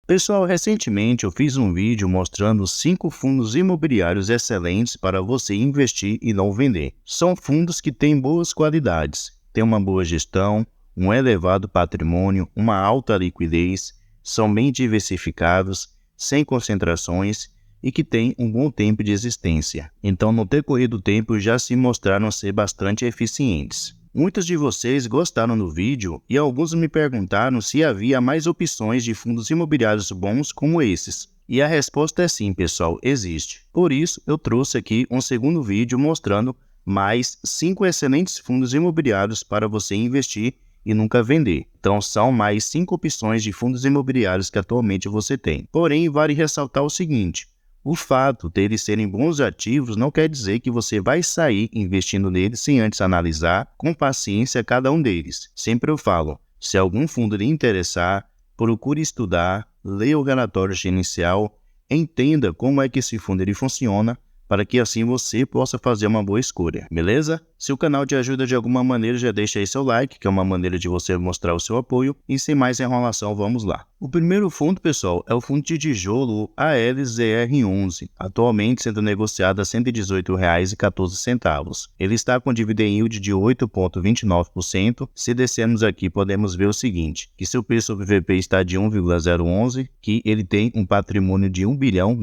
Pessoal, recentemente eu fiz um vídeo mostrando 5 fundos imobiliários excelentes para você investir e não vender. São fundos que têm boas qualidades, têm uma boa gestão, um elevado patrimônio, uma alta liquidez, são bem diversificados, sem concentrações e que têm um bom tempo de existência. Então, no decorrer do tempo, já se mostraram ser bastante eficientes. Muitos de vocês gostaram do vídeo e alguns me perguntaram se havia mais opções de fundos imobiliários bons como esses. E a resposta é sim, pessoal, existe. Por isso, eu trouxe aqui um segundo vídeo mostrando mais 5 excelentes fundos imobiliários para você investir e nunca vender. Então, são mais 5 opções de fundos imobiliários que atualmente você tem. Porém, vale ressaltar o seguinte: o fato deles serem bons ativos não quer dizer que você vai sair investindo neles sem antes analisar com paciência cada um deles. Sempre eu falo, se algum fundo lhe interessar, procure estudar, leia o relatório gerencial, entenda como é que esse fundo ele funciona, para que assim você possa fazer uma boa escolha, beleza? Se o canal te ajuda de alguma maneira, já deixa aí seu like, que é uma maneira de você mostrar o seu apoio. E sem mais enrolação, vamos lá. O primeiro fundo, pessoal, é o fundo de tijolo ALZR11, atualmente sendo negociado a R$ 118,14. Ele está com dividend yield de 8,29%. Se descermos aqui, podemos ver o seguinte, que seu preço sobre VP está de 1,011, que ele tem um patrimônio de R$ 1 bilhão,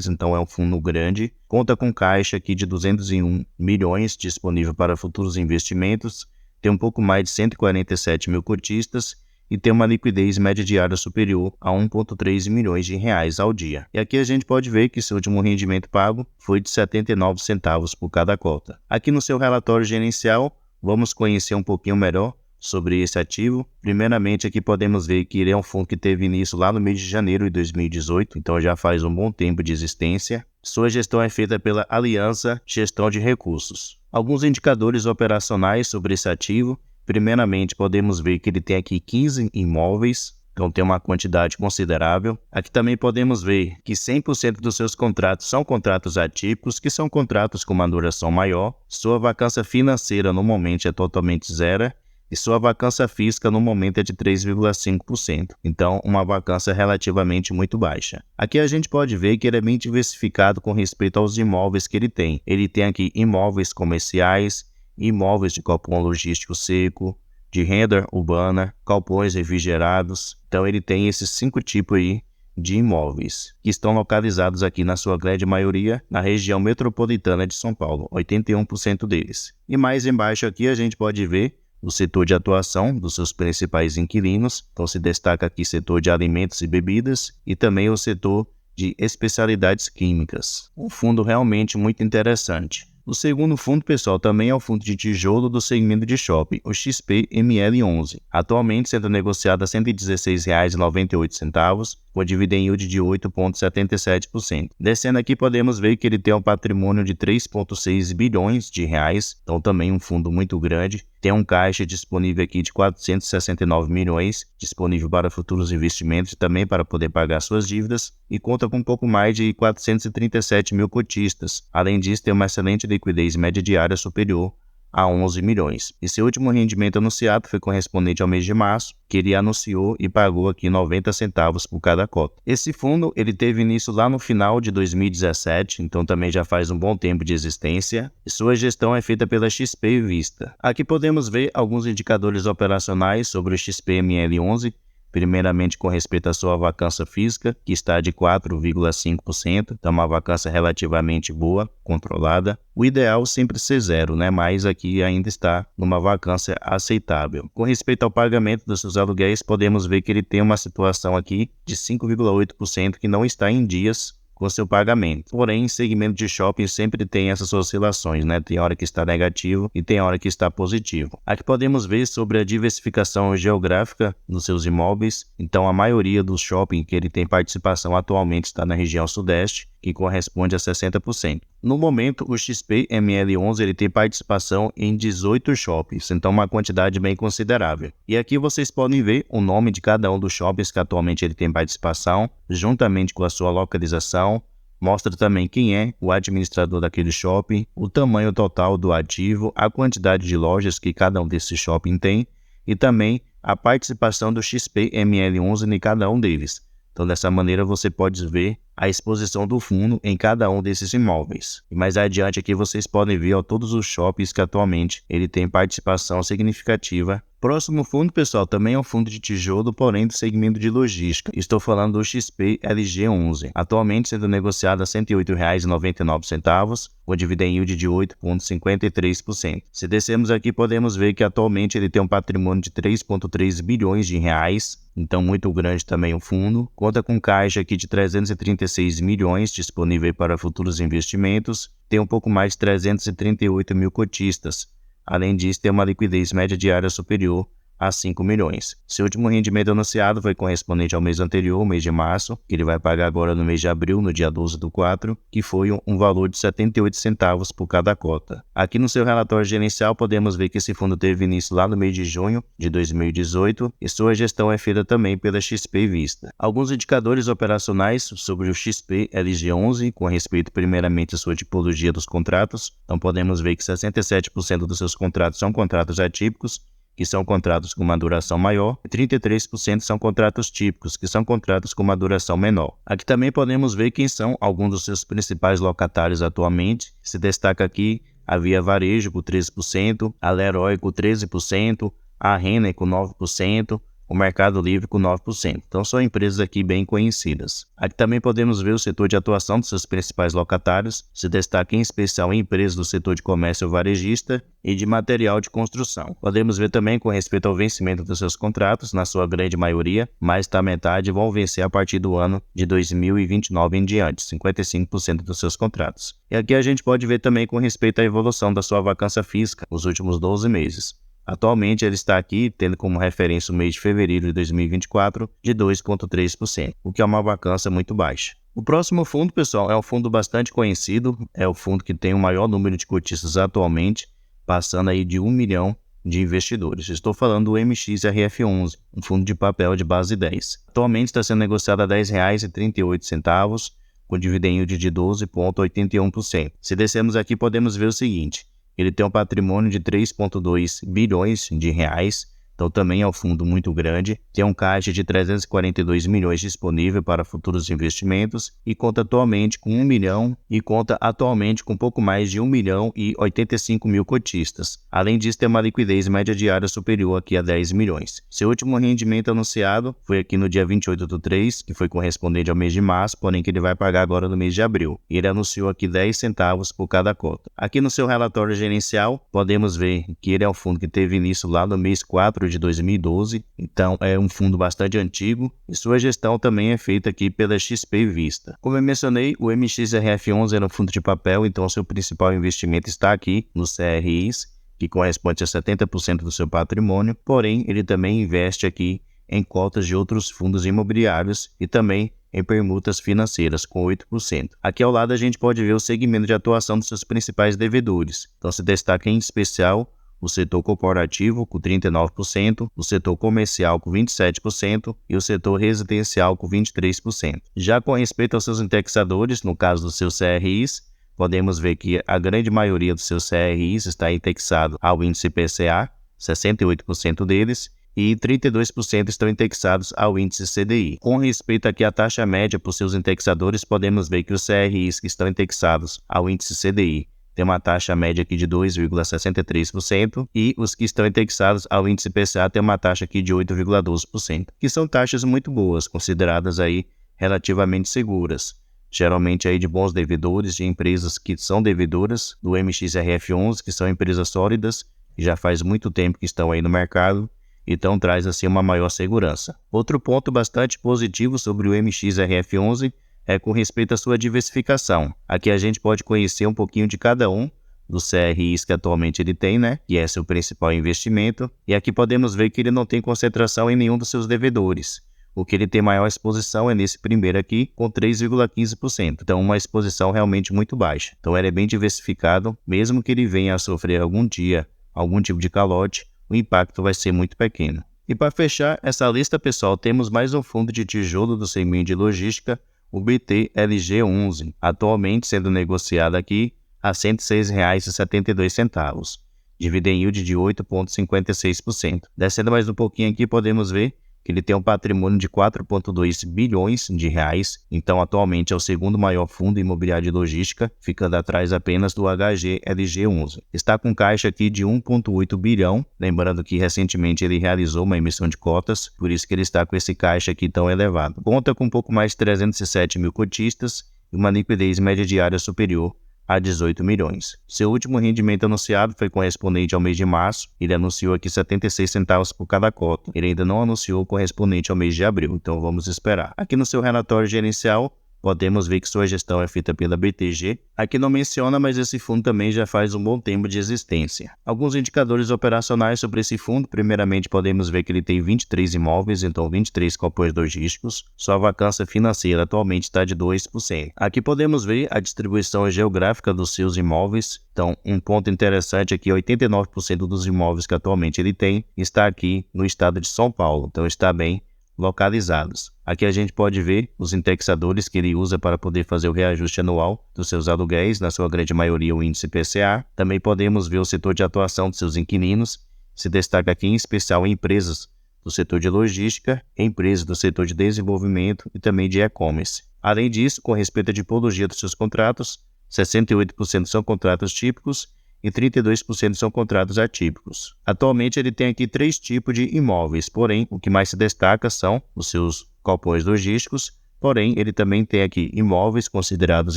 então é um fundo grande. Conta com caixa aqui de 201 milhões disponível para futuros investimentos, tem um pouco mais de 147 mil cotistas e tem uma liquidez média diária superior a 1,3 milhões de reais ao dia. E aqui a gente pode ver que seu último rendimento pago foi de 79 centavos por cada cota. Aqui no seu relatório gerencial, vamos conhecer um pouquinho melhor sobre esse ativo. Primeiramente, aqui podemos ver que ele é um fundo que teve início lá no mês de janeiro de 2018, então já faz um bom tempo de existência. Sua gestão é feita pela Aliança Gestão de Recursos. Alguns indicadores operacionais sobre esse ativo. Primeiramente, podemos ver que ele tem aqui 15 imóveis, então tem uma quantidade considerável. Aqui também podemos ver que 100% dos seus contratos são contratos atípicos, que são contratos com uma duração maior. Sua vacância financeira no momento é totalmente zero. E sua vacância física no momento é de 3,5%, então uma vacância relativamente muito baixa. Aqui a gente pode ver que ele é bem diversificado com respeito aos imóveis que ele tem. Ele tem aqui imóveis comerciais, imóveis de galpão logístico seco, de renda urbana, galpões refrigerados. Então ele tem esses 5 tipos aí de imóveis, que estão localizados aqui na sua grande maioria na região metropolitana de São Paulo, 81% deles. E mais embaixo aqui a gente pode ver o setor de atuação dos seus principais inquilinos. Então se destaca aqui o setor de alimentos e bebidas e também o setor de especialidades químicas. Um fundo realmente muito interessante. O segundo fundo, pessoal, também é o fundo de tijolo do segmento de shopping, o XPML11, atualmente sendo negociado a R$ 116,98, com dividend yield de 8,77%. Descendo aqui podemos ver que ele tem um patrimônio de 3,6 bilhões de reais, então também um fundo muito grande. Tem um caixa disponível aqui de 469 milhões, disponível para futuros investimentos e também para poder pagar suas dívidas, e conta com um pouco mais de 437 mil cotistas. Além disso, tem uma excelente liquidez média diária superior a 11 milhões. E seu último rendimento anunciado foi correspondente ao mês de março, que ele anunciou e pagou aqui 90 centavos por cada cota. Esse fundo ele teve início lá no final de 2017, então também já faz um bom tempo de existência, e sua gestão é feita pela XP Vista. Aqui podemos ver alguns indicadores operacionais sobre o XPML11, primeiramente com respeito à sua vacância física, que está de 4,5%, então uma vacância relativamente boa, controlada. O ideal sempre ser zero, né? Mas aqui ainda está numa vacância aceitável. Com respeito ao pagamento dos seus aluguéis, podemos ver que ele tem uma situação aqui de 5,8% que não está em dias com seu pagamento. Porém, em segmento de shopping sempre tem essas oscilações, né? Tem hora que está negativo e tem hora que está positivo. Aqui podemos ver sobre a diversificação geográfica dos seus imóveis. Então, a maioria dos shoppings que ele tem participação atualmente está na região sudeste, que corresponde a 60%. No momento, o XPML11 ele tem participação em 18 shoppings, então uma quantidade bem considerável. E aqui vocês podem ver o nome de cada um dos shoppings que atualmente ele tem participação, juntamente com a sua localização. Mostra também quem é o administrador daquele shopping, o tamanho total do ativo, a quantidade de lojas que cada um desses shopping tem e também a participação do XPML11 em cada um deles. Então, dessa maneira, você pode ver a exposição do fundo em cada um desses imóveis. E mais adiante aqui vocês podem ver todos os shoppings que atualmente ele tem participação significativa. Próximo fundo, pessoal, também é um fundo de tijolo, porém do segmento de logística. Estou falando do XP LG11, atualmente sendo negociado a R$ 108,99, com dividend yield de 8,53%. Se descermos aqui, podemos ver que atualmente ele tem um patrimônio de 3,3 bilhões de reais, então muito grande também o fundo. Conta com caixa aqui de 336 milhões disponível para futuros investimentos, tem um pouco mais de 338 mil cotistas. Além disso, tem uma liquidez média diária superior a 5 milhões. Seu último rendimento anunciado foi correspondente ao mês anterior, mês de março, que ele vai pagar agora no mês de abril, no dia 12/4, que foi um valor de 78 centavos por cada cota. Aqui no seu relatório gerencial, podemos ver que esse fundo teve início lá no mês de junho de 2018 e sua gestão é feita também pela XP Vista. Alguns indicadores operacionais sobre o XP LG11, com respeito primeiramente à sua tipologia dos contratos. Então podemos ver que 67% dos seus contratos são contratos atípicos, que são contratos com uma duração maior, e 33% são contratos típicos, que são contratos com uma duração menor. Aqui também podemos ver quem são alguns dos seus principais locatários atualmente. Se destaca aqui a Via Varejo com 13%, a Leroy com 13%, a Renner com 9%, o Mercado Livre com 9%. Então são empresas aqui bem conhecidas. Aqui também podemos ver o setor de atuação dos seus principais locatários. Se destaca em especial em empresas do setor de comércio varejista e de material de construção. Podemos ver também com respeito ao vencimento dos seus contratos, na sua grande maioria, mais da metade vão vencer a partir do ano de 2029 em diante, 55% dos seus contratos. E aqui a gente pode ver também com respeito à evolução da sua vacância física nos últimos 12 meses. Atualmente, ele está aqui tendo como referência o mês de fevereiro de 2024 de 2,3%, o que é uma vacância muito baixa. O próximo fundo, pessoal, é um fundo bastante conhecido, é o fundo que tem o maior número de cotistas atualmente, passando aí de 1 milhão de investidores. Estou falando do MXRF11, um fundo de papel de base 10. Atualmente está sendo negociado a R$ 10,38, com dividend yield de 12,81%. Se descermos aqui, podemos ver o seguinte: ele tem um patrimônio de 3,2 bilhões de reais, então também é um fundo muito grande, tem um caixa de 342 milhões disponível para futuros investimentos e conta atualmente com 1 milhão e conta atualmente com pouco mais de 1 milhão e 85 mil cotistas. Além disso, tem uma liquidez média diária superior aqui a 10 milhões. Seu último rendimento anunciado foi aqui no dia 28/3, que foi correspondente ao mês de março, porém que ele vai pagar agora no mês de abril. E ele anunciou aqui 10 centavos por cada cota. Aqui no seu relatório gerencial, podemos ver que ele é um fundo que teve início lá no mês 4 de 2012, então é um fundo bastante antigo e sua gestão também é feita aqui pela XP Vista. Como eu mencionei, o MXRF11 era um fundo de papel, então seu principal investimento está aqui nos CRIs, que corresponde a 70% do seu patrimônio, porém ele também investe aqui em cotas de outros fundos imobiliários e também em permutas financeiras, com 8%. Aqui ao lado a gente pode ver o segmento de atuação dos seus principais devedores, então se destaca em especial o setor corporativo com 39%, o setor comercial com 27% e o setor residencial com 23%. Já com respeito aos seus indexadores, no caso dos seus CRIs, podemos ver que a grande maioria dos seus CRIs está indexado ao índice IPCA, 68% deles, e 32% estão indexados ao índice CDI. Com respeito aqui à taxa média por seus indexadores, podemos ver que os CRIs que estão indexados ao índice CDI tem uma taxa média aqui de 2,63% e os que estão indexados ao índice IPCA tem uma taxa aqui de 8,12%, que são taxas muito boas, consideradas aí relativamente seguras. Geralmente aí de bons devedores, de empresas que são devedoras do MXRF11, que são empresas sólidas, que já faz muito tempo que estão aí no mercado, então traz assim uma maior segurança. Outro ponto bastante positivo sobre o MXRF11 é com respeito à sua diversificação. Aqui a gente pode conhecer um pouquinho de cada um dos CRIs que atualmente ele tem, que é seu principal investimento. E aqui podemos ver que ele não tem concentração em nenhum dos seus devedores. O que ele tem maior exposição é nesse primeiro aqui, com 3,15%. Então, uma exposição realmente muito baixa. Então, ele é bem diversificado. Mesmo que ele venha a sofrer algum dia algum tipo de calote, o impacto vai ser muito pequeno. E para fechar essa lista, pessoal, temos mais um fundo de tijolo do segmento de logística, o BTLG11, atualmente sendo negociado aqui a R$ 106,72, dividend yield de 8,56%. Descendo mais um pouquinho aqui, podemos ver que ele tem um patrimônio de 4,2 bilhões de reais, então atualmente é o segundo maior fundo imobiliário de logística, ficando atrás apenas do HGLG11. Está com caixa aqui de 1,8 bilhão, lembrando que recentemente ele realizou uma emissão de cotas, por isso que ele está com esse caixa aqui tão elevado. Conta com um pouco mais de 307 mil cotistas e uma liquidez média diária superior a 18 milhões. Seu último rendimento anunciado foi correspondente ao mês de março. Ele anunciou aqui 76 centavos por cada cota. Ele ainda não anunciou correspondente ao mês de abril, então vamos esperar. Aqui no seu relatório gerencial, podemos ver que sua gestão é feita pela BTG. Aqui não menciona, mas esse fundo também já faz um bom tempo de existência. Alguns indicadores operacionais sobre esse fundo. Primeiramente, podemos ver que ele tem 23 imóveis, então 23 galpões logísticos. Sua vacância financeira atualmente está de 2%. Aqui podemos ver a distribuição geográfica dos seus imóveis. Então, um ponto interessante aqui, 89% dos imóveis que atualmente ele tem está aqui no estado de São Paulo. Então, está bem localizados. Aqui a gente pode ver os indexadores que ele usa para poder fazer o reajuste anual dos seus aluguéis, na sua grande maioria o índice IPCA. Também podemos ver o setor de atuação dos seus inquilinos, se destaca aqui em especial em empresas do setor de logística, empresas do setor de desenvolvimento e também de e-commerce. Além disso, com respeito à tipologia dos seus contratos, 68% são contratos típicos e 32% são contratos atípicos. Atualmente ele tem aqui 3 tipos de imóveis, porém o que mais se destaca são os seus galpões logísticos, porém ele também tem aqui imóveis considerados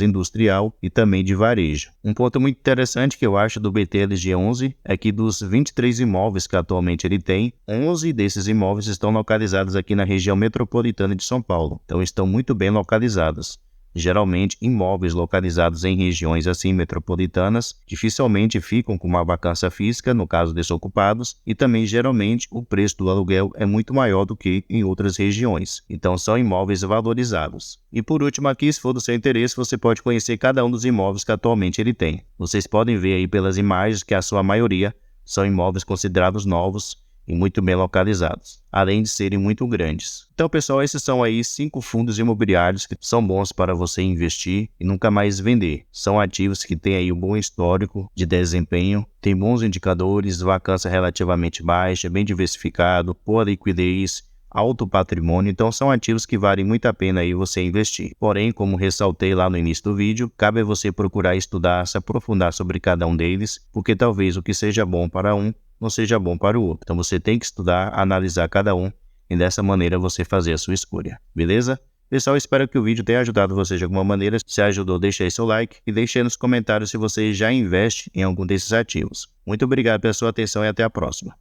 industrial e também de varejo. Um ponto muito interessante que eu acho do BTLG11 é que dos 23 imóveis que atualmente ele tem, 11 desses imóveis estão localizados aqui na região metropolitana de São Paulo, então estão muito bem localizados. Geralmente, imóveis localizados em regiões assim metropolitanas dificilmente ficam com uma vacância física, no caso desocupados, e também geralmente o preço do aluguel é muito maior do que em outras regiões. Então são imóveis valorizados. E por último aqui, se for do seu interesse, você pode conhecer cada um dos imóveis que atualmente ele tem. Vocês podem ver aí pelas imagens que a sua maioria são imóveis considerados novos e muito bem localizados, além de serem muito grandes. Então, pessoal, esses são aí 5 fundos imobiliários que são bons para você investir e nunca mais vender. São ativos que têm aí um bom histórico de desempenho, tem bons indicadores, vacância relativamente baixa, bem diversificado, boa liquidez, alto patrimônio, então são ativos que valem muito a pena aí você investir. Porém, como ressaltei lá no início do vídeo, cabe a você procurar estudar, se aprofundar sobre cada um deles, porque talvez o que seja bom para um não seja bom para o outro. Então você tem que estudar, analisar cada um e dessa maneira você fazer a sua escolha. Beleza? Pessoal, espero que o vídeo tenha ajudado você de alguma maneira. Se ajudou, deixe aí seu like e deixe aí nos comentários se você já investe em algum desses ativos. Muito obrigado pela sua atenção e até a próxima.